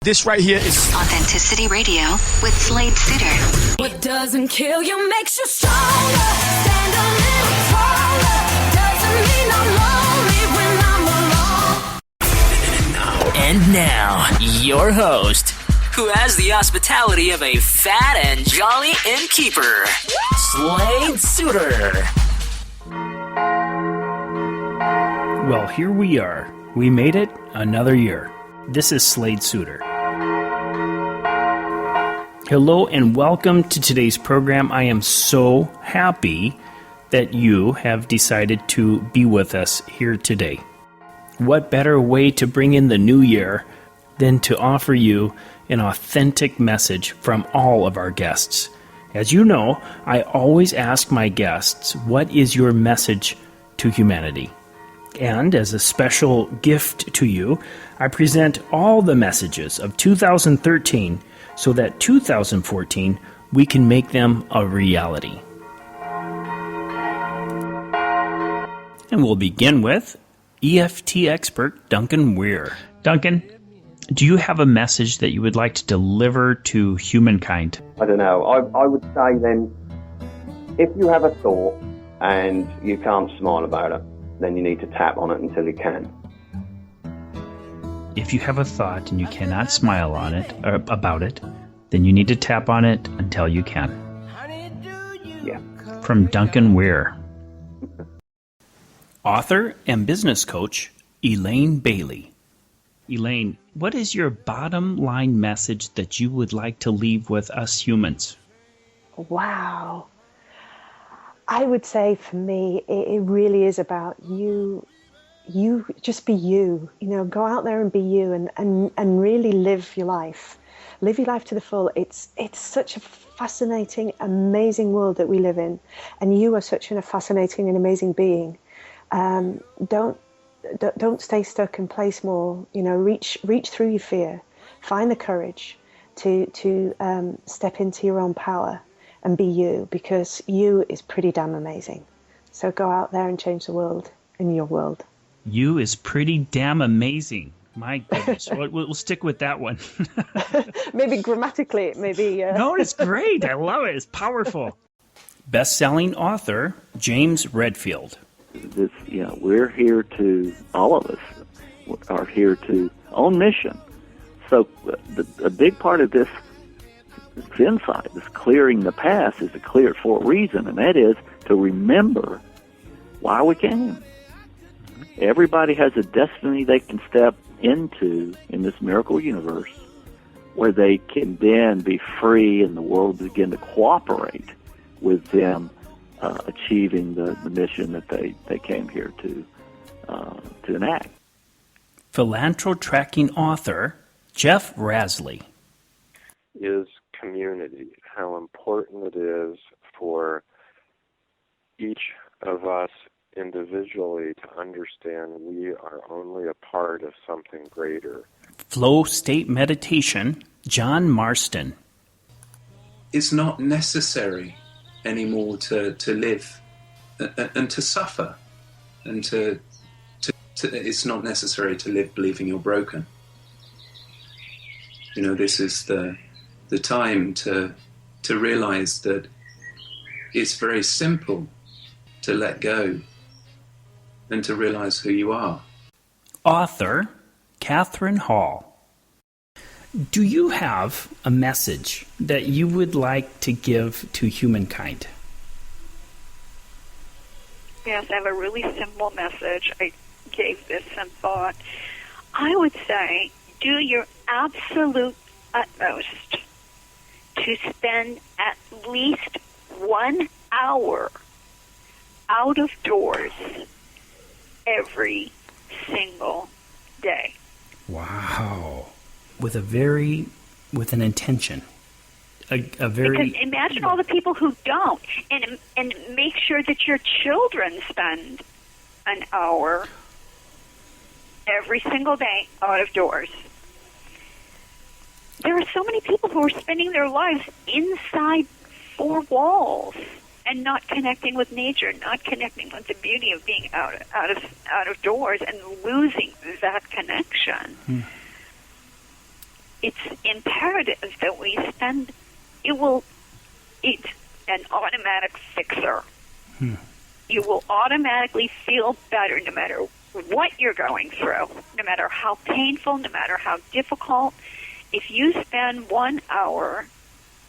This right here is Authenticity Radio with Slade Suter. What doesn't kill you makes you stronger. Stand a little taller. Doesn't mean I'm lonely when I'm alone. And now, your host, who has the hospitality of a fat and jolly innkeeper, Slade Suter. Well, here we are. We made it another year. This is Slade Suter. Hello and welcome to today's program. I am so happy that you have decided to be with us here today. What better way to bring in the new year than to offer you an authentic message from all of our guests? As you know, I always ask my guests, what is your message to humanity? And as a special gift to you, I present all the messages of 2013 so that 2014, we can make them a reality. And we'll begin with EFT expert Duncan Weir. Duncan, do you have a message that you would like to deliver to humankind? I don't know. I would say then, if you have a thought and you can't smile about it, then you need to tap on it until you can. If you have a thought and you cannot smile on it or about it, then you need to tap on it until you can. Yeah. From Duncan Weir. Author and business coach, Elaine Bailey. Elaine, what is your bottom line message that you would like to leave with us humans? Wow. I would say for me, it really is about you just be you, go out there and be you and really live your life. Live your life to the full. It's such a fascinating, amazing world that we live in. And you are such a fascinating and amazing being. Don't stay stuck and play small, reach through your fear. Find the courage to step into your own power and be you, because you is pretty damn amazing. So go out there and change the world in your world. You is pretty damn amazing. My goodness. We'll stick with that one. Maybe grammatically, maybe. No, it's great. I love it. It's powerful. Best-selling author, James Redfield. We're here to, all of us are here to, on mission. So a big part of this insight, this clearing the past, is to clear it for a reason, and that is to remember why we came. Everybody has a destiny they can step into in this miracle universe where they can then be free and the world begin to cooperate with them achieving the mission that they came here to enact. Philanthro-tracking author Jeff Rasley. Is community, how important it is for each of us individually to understand we are only a part of something greater. Flow state meditation, John Marston. It's not necessary anymore to live and to suffer, and to it's not necessary to live believing you're broken. This is the time to realize that it's very simple to let go and to realize who you are. Author Catherine Hall. Do you have a message that you would like to give to humankind? Yes, I have a really simple message. I gave this some thought. I would say do your absolute utmost to spend at least 1 hour out of doors every single day. Wow. With an intention. A very... Because imagine all the people who don't, and make sure that your children spend an hour every single day out of doors. There are so many people who are spending their lives inside four walls and not connecting with nature, not connecting with the beauty of being out of doors, and losing that connection. it's imperative that we spend. It's an automatic fixer. You will automatically feel better no matter what you're going through, no matter how painful, no matter how difficult. If you spend 1 hour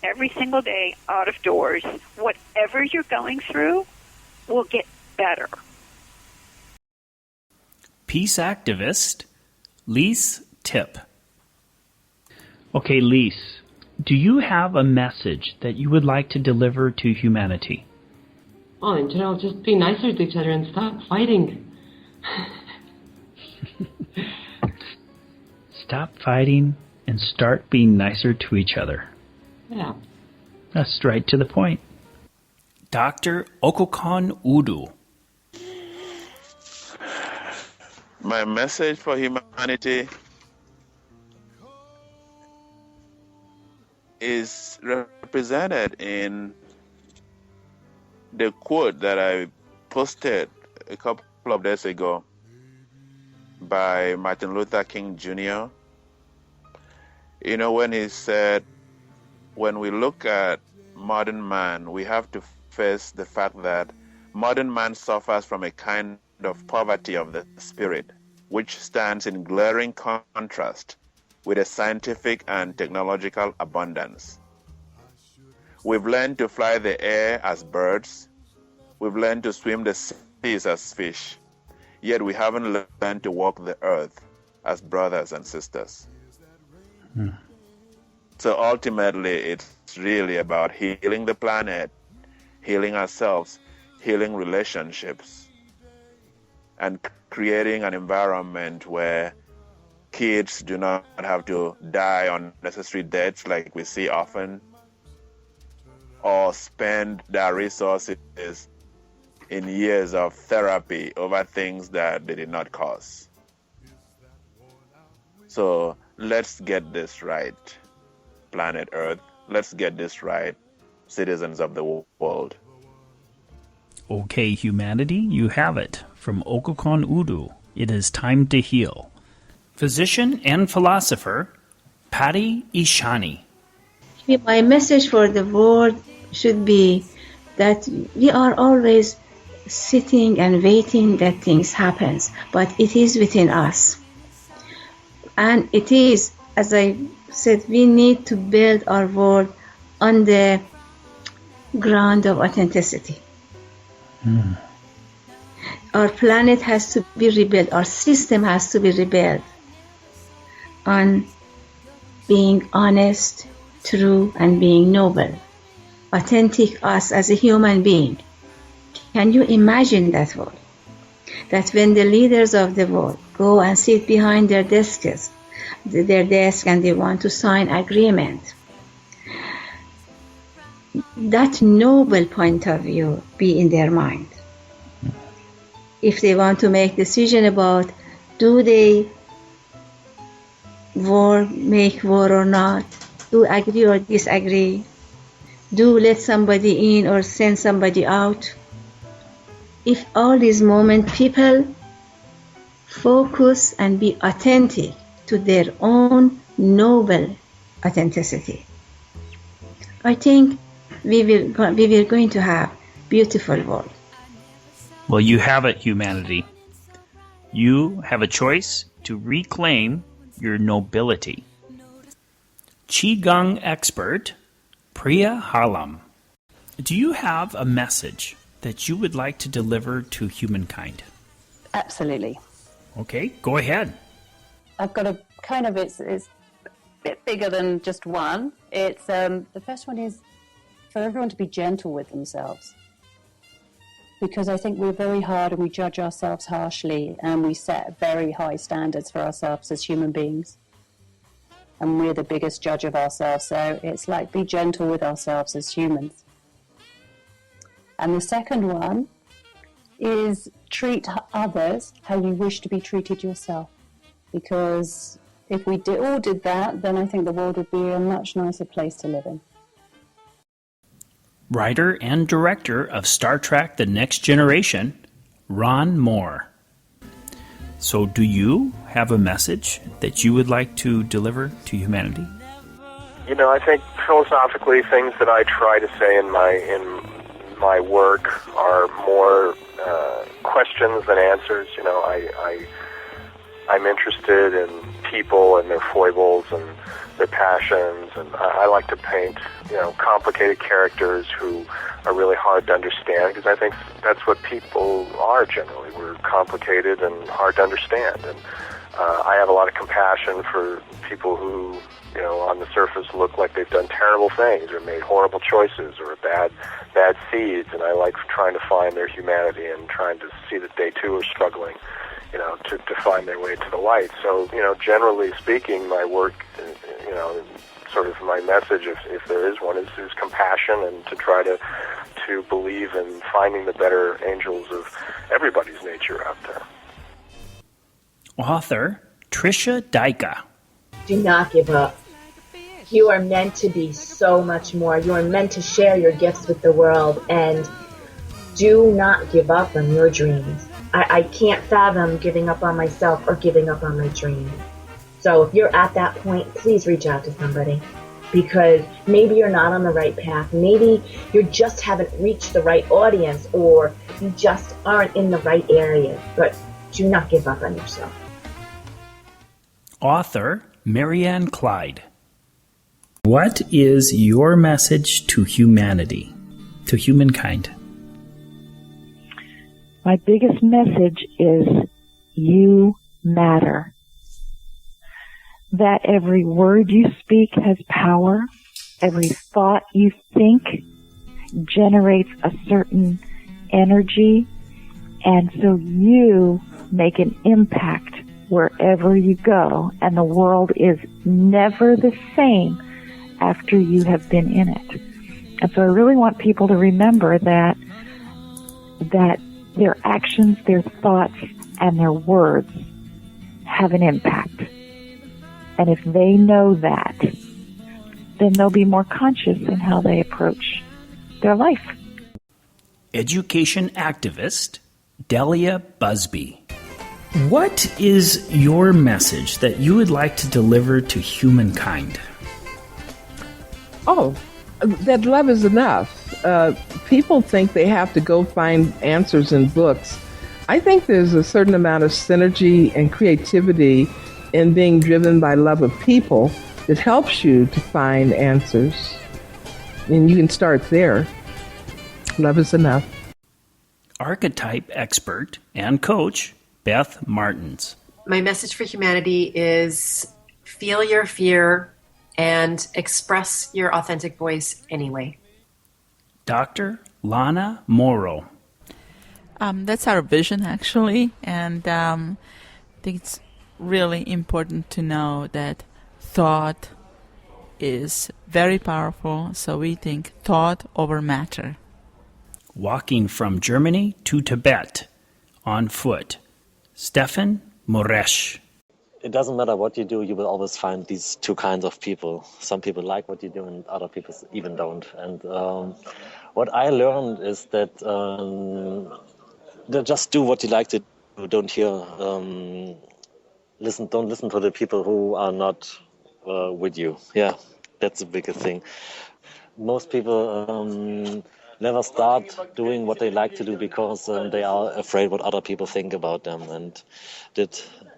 every single day out of doors, whatever you're going through will get better. Peace activist Lise Tip. Okay, Lise, do you have a message that you would like to deliver to humanity? Well, in general, just be nicer to each other and stop fighting. Stop fighting and start being nicer to each other. Yeah. That's right to the point. Dr. Okokon Udu. My message for humanity is represented in the quote that I posted a couple of days ago by Martin Luther King Jr. You know, when he said, when we look at modern man, we have to face the fact that modern man suffers from a kind of poverty of the spirit, which stands in glaring contrast with a scientific and technological abundance. We've learned to fly the air as birds. We've learned to swim the seas as fish. Yet we haven't learned to walk the earth as brothers and sisters. So ultimately, it's really about healing the planet, healing ourselves, healing relationships, and creating an environment where kids do not have to die unnecessary deaths like we see often, or spend their resources in years of therapy over things that they did not cause. So let's get this right, planet Earth. Let's get this right, citizens of the world. Okay, humanity, you have it. From Okokon Udu, it is time to heal. Physician and philosopher, Patty Ishani. My message for the world should be that we are always sitting and waiting that things happen, but it is within us. And it is, as I said, we need to build our world on the ground of authenticity. Our planet has to be rebuilt, our system has to be rebuilt on being honest, true, and being noble. Authentic us as a human being. Can you imagine that world? That when the leaders of the world go and sit behind their desks and they want to sign agreement, that noble point of view be in their mind. If they want to make decision about do they make war or not, do agree or disagree, do let somebody in or send somebody out. If all these moments people focus and be authentic to their own noble authenticity, I think we will going to have beautiful world. Well, you have it, humanity. You have a choice to reclaim your nobility. Qigong expert, Priya Harlam. Do you have a message that you would like to deliver to humankind? Absolutely. Okay, go ahead. I've got a kind of, it's a bit bigger than just one. It's the first one is for everyone to be gentle with themselves. Because I think we're very hard and we judge ourselves harshly and we set very high standards for ourselves as human beings. And we're the biggest judge of ourselves. So it's like be gentle with ourselves as humans. And the second one is treat others how you wish to be treated yourself. Because if we all did that, then I think the world would be a much nicer place to live in. Writer and director of Star Trek The Next Generation, Ron Moore. So do you have a message that you would like to deliver to humanity? You know, I think philosophically, things that I try to say in my work are more questions than answers. You know, I'm interested in people and their foibles and their passions, and I like to paint, you know, complicated characters who are really hard to understand, because I think that's what people are generally. We're complicated and hard to understand, and I have a lot of compassion for people who, you know, on the surface look like they've done terrible things or made horrible choices or bad seeds, and I like trying to find their humanity and trying to see that they too are struggling, you know, to find their way to the light. So, you know, generally speaking, my work, you know, sort of my message, if there is one, is compassion, and to try to believe in finding the better angels of everybody's nature out there. Author Tricia Dyka. Do not give up. You are meant to be so much more. You are meant to share your gifts with the world, and do not give up on your dreams. I can't fathom giving up on myself or giving up on my dreams. So if you're at that point, please reach out to somebody, because maybe you're not on the right path. Maybe you just haven't reached the right audience, or you just aren't in the right area. But do not give up on yourself. Author Marianne Clyde. What is your message to humanity, to humankind? My biggest message is you matter. That every word you speak has power. Every thought you think generates a certain energy. And so you make an impact wherever you go. And the world is never the same after you have been in it. And so I really want people to remember that their actions, their thoughts, and their words have an impact. And if they know that, then they'll be more conscious in how they approach their life. Education activist Delia Busby. What is your message that you would like to deliver to humankind? Oh, that love is enough. People think they have to go find answers in books. I think there's a certain amount of synergy and creativity in being driven by love of people that helps you to find answers. And you can start there. Love is enough. Archetype expert and coach Beth Martins. My message for humanity is feel your fear and express your authentic voice anyway. Dr. Lana Morrow. That's our vision, actually, and I think it's really important to know that thought is very powerful, so we think thought over matter. Walking from Germany to Tibet on foot, Stefan Moresh. It doesn't matter what you do, you will always find these two kinds of people. Some people like what you do and other people even don't. And what I learned is that just do what you like to do. Don't don't listen to the people who are not with you. Yeah, that's the biggest thing. Most people never start doing what they like to do because they are afraid what other people think about them, and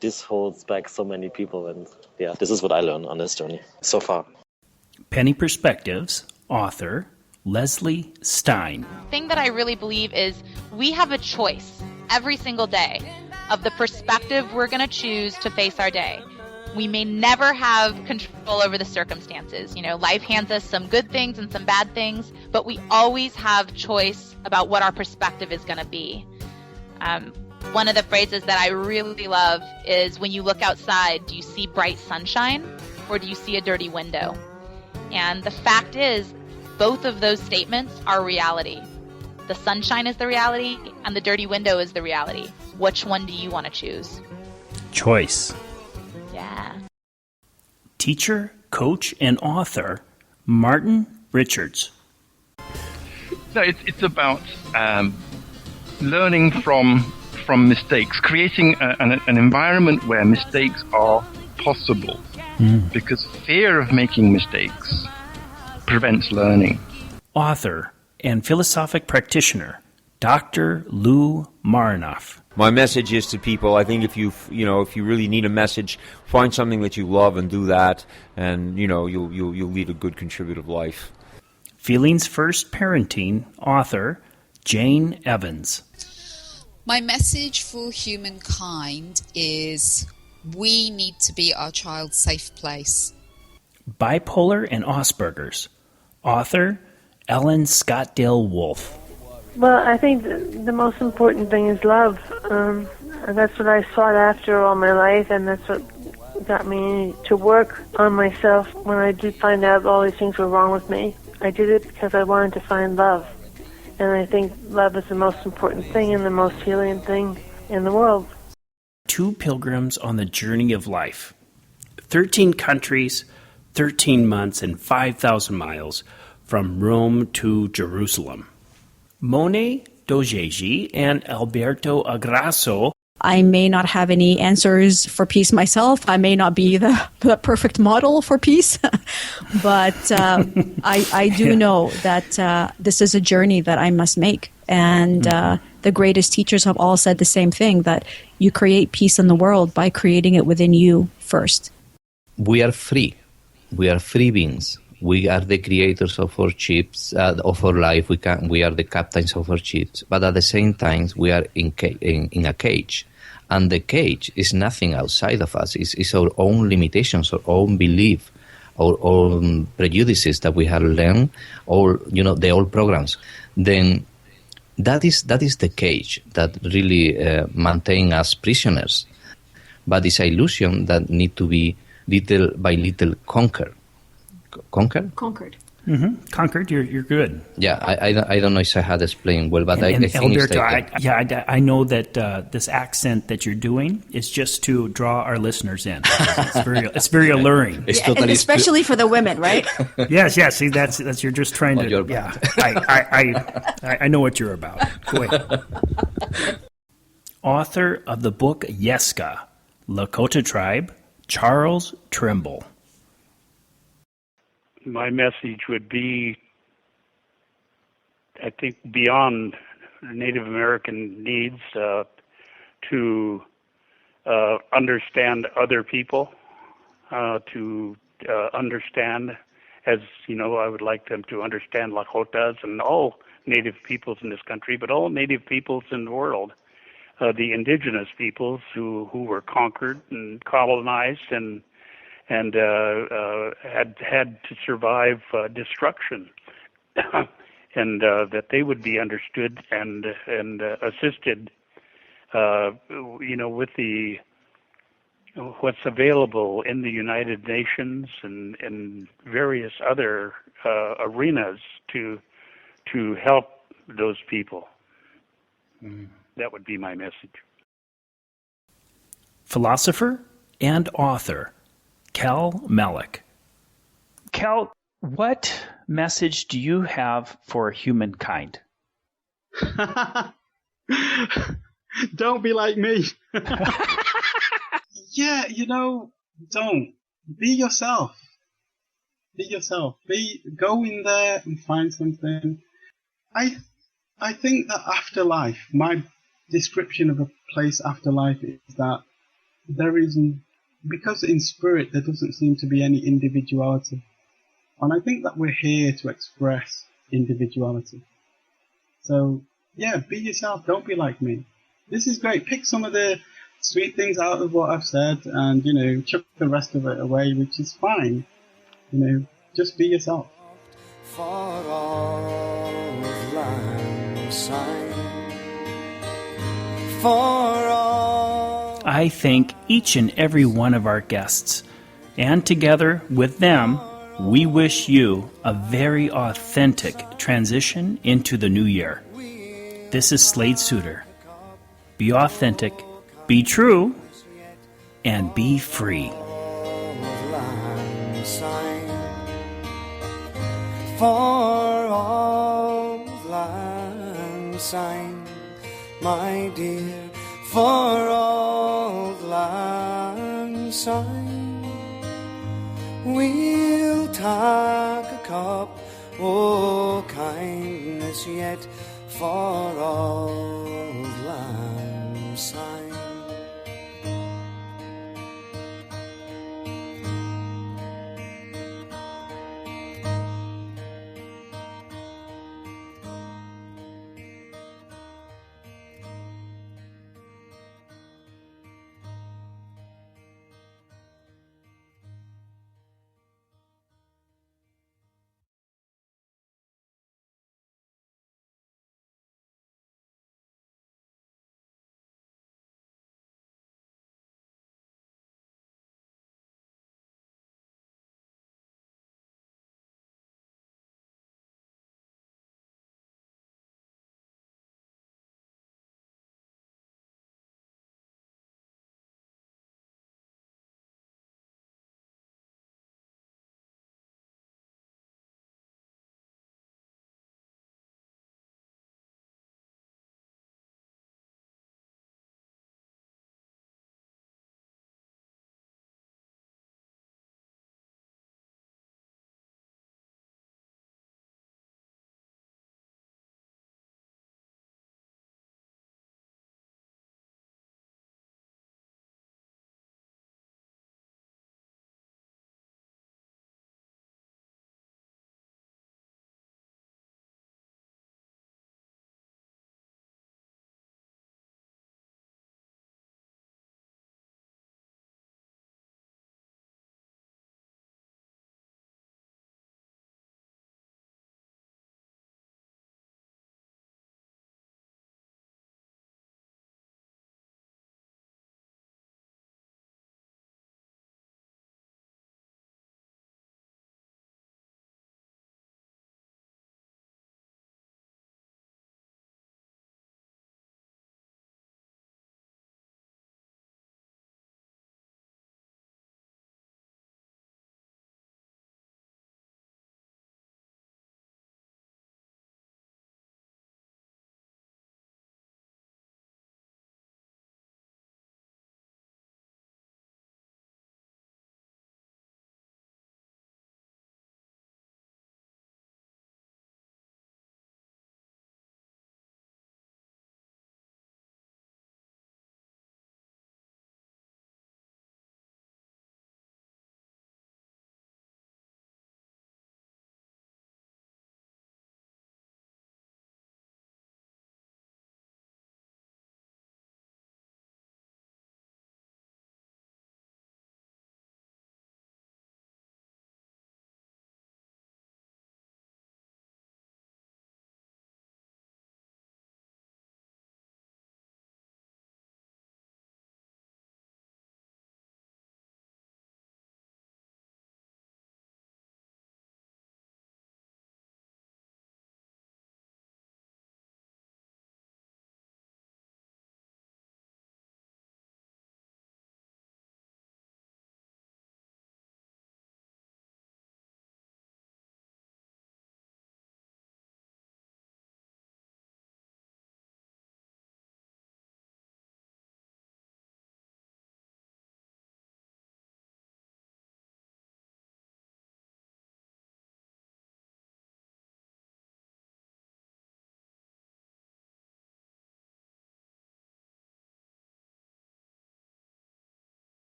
this holds back so many people. And yeah, this is what I learned on this journey so far. Penny Perspectives author Leslie Stein. The thing that I really believe is we have a choice every single day of the perspective we're going to choose to face our day. We may never have control over the circumstances. You know, life hands us some good things and some bad things, but we always have choice about what our perspective is going to be. One of the phrases that I really love is, when you look outside, do you see bright sunshine or do you see a dirty window? And the fact is, both of those statements are reality. The sunshine is the reality and the dirty window is the reality. Which one do you want to choose? Choice. Yeah. Teacher, coach, and author Martin Richards. No, it's about learning from from mistakes, creating an environment where mistakes are possible. Because fear of making mistakes prevents learning. Author and philosophic practitioner, Dr. Lou Marinoff. My message is to people, I think if you really need a message, find something that you love and do that, and you'll lead a good contributive life. Feelings First Parenting author, Jane Evans. My message for humankind is we need to be our child's safe place. Bipolar and Asperger's author, Ellen Scottdale Wolf. Well, I think the most important thing is love. That's what I sought after all my life, and that's what got me to work on myself when I did find out all these things were wrong with me. I did it because I wanted to find love. And I think love is the most important thing and the most healing thing in the world. 2 pilgrims on the journey of life. 13 countries, 13 months, and 5,000 miles from Rome to Jerusalem. Monet Dogeji and Alberto Agrasso. I may not have any answers for peace myself. I may not be the perfect model for peace, but I do know that this is a journey that I must make. And the greatest teachers have all said the same thing, that you create peace in the world by creating it within you first. We are free. We are free beings. We are the creators of our ships, of our life. We are the captains of our ships. But at the same time, we are in a cage. And the cage is nothing outside of us. It's our own limitations, our own belief, our own prejudices that we have learned, the old programs. Then that is the cage that really maintain us prisoners. But it's an illusion that need to be little by little conquered. Conquered? Conquered, you're good. Yeah, I don't know if I had explained well, but I think Alberto, it's I know that this accent that you're doing is just to draw our listeners in. It's very alluring. It's totally especially for the women, right? Yes. See, that's you're just trying to. Yeah, I know what you're about. Go ahead. Author of the book Yeska, Lakota Tribe, Charles Trimble. My message would be, I think, beyond Native American needs, to understand other people, to understand, as I would like them to understand Lakotas and all Native peoples in this country, but all Native peoples in the world, the indigenous peoples who were conquered and colonized and had to survive destruction, and that they would be understood and assisted, with the what's available in the United Nations and various other arenas to help those people. That would be my message. Philosopher and author, Cal Malik. Cal, what message do you have for humankind? Don't be like me. Yeah, don't. Be yourself. Be yourself. Go in there and find something. I think that afterlife, my description of a place after life is that there isn't, because in spirit there doesn't seem to be any individuality. And I think that we're here to express individuality. So, yeah, be yourself, don't be like me. This is great. Pick some of the sweet things out of what I've said and, chuck the rest of it away, which is fine. Just be yourself. For all of life's sign, for all. I thank each and every one of our guests, and together with them, we wish you a very authentic transition into the new year. This is Slade Suter. Be authentic, be true, and be free. For all of life's sign, my dear, for auld lang syne. We'll take a cup o' kindness yet for auld lang syne.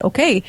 Okay.